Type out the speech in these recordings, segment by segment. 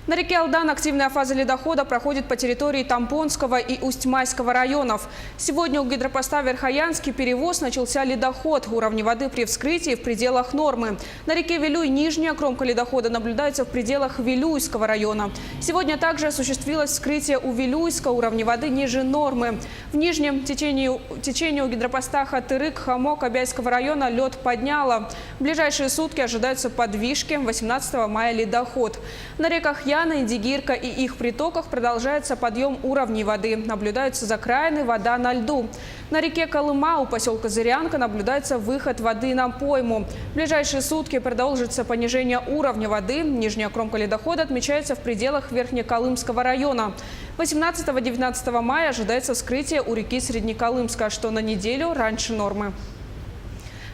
На реке Алдан активная фаза ледохода проходит по территории Тампонского и Усть-Майского районов. Сегодня у гидропоста Верхоянский перевоз начался ледоход. Уровни воды при вскрытии в пределах нормы. На реке Вилюй нижняя кромка ледохода наблюдается в пределах Вилюйского района. Сегодня также осуществилось вскрытие у Вилюйска. Уровни воды ниже нормы. В нижнем течении у гидропоста Хатырык-Хамок Обяйского района лед подняло. В ближайшие сутки ожидаются подвижки. 18 мая ледоход. На реках Яна и Дигирка и их притоках продолжается подъем уровней воды. Наблюдаются закраины, вода на льду. На реке Колыма у поселка Зырянка наблюдается выход воды на пойму. В ближайшие сутки продолжится понижение уровня воды. Нижняя кромка ледохода отмечается в пределах Верхнеколымского района. 18-19 мая ожидается вскрытие у реки Среднеколымска, что на неделю раньше нормы.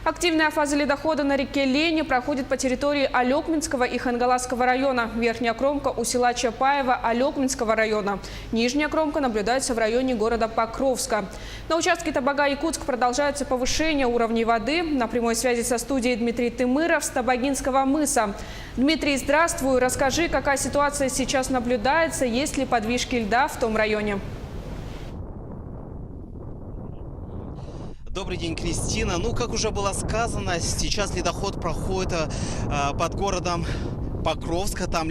Активная фаза ледохода на реке Лени проходит по территории Алекминского и Хангаласского района. Верхняя кромка у села Чапаева Алекминского района. Нижняя кромка наблюдается в районе города Покровска. На участке Табага-Якутск продолжается повышение уровней воды. На прямой связи со студией Дмитрий Тымыров с Табагинского мыса. Дмитрий, здравствуй. Расскажи, какая ситуация сейчас наблюдается, есть ли подвижки льда в том районе? Добрый день, Кристина. Ну, как уже было сказано, сейчас ледоход проходит под городом Покровска, там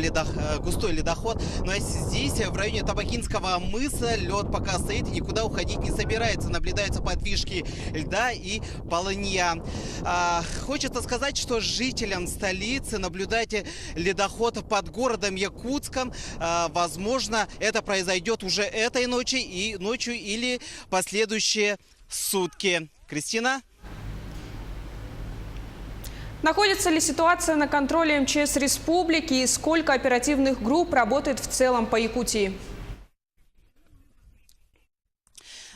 густой ледоход. Но здесь, в районе Табагинского мыса, лед пока стоит и никуда уходить не собирается. Наблюдаются подвижки льда и полынья. Хочется сказать, что жителям столицы наблюдать ледоход под городом Якутском. Возможно, это произойдет уже этой ночью или последующие сутки. Кристина? Находится ли ситуация на контроле МЧС республики и сколько оперативных групп работает в целом по Якутии?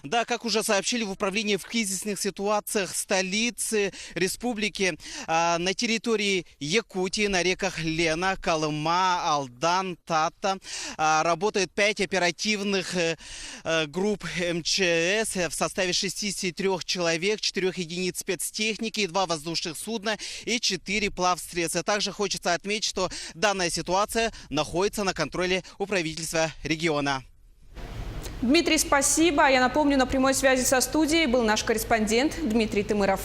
Да, как уже сообщили в управлении в кризисных ситуациях столицы республики, на территории Якутии, на реках Лена, Колыма, Алдан, Тата работает 5 оперативных групп МЧС в составе 63 человек, 4 единиц спецтехники, 2 воздушных судна и 4 плавсредства. Также хочется отметить, что данная ситуация находится на контроле у правительства региона. Дмитрий, спасибо. Я напомню, на прямой связи со студией был наш корреспондент Дмитрий Тымыров.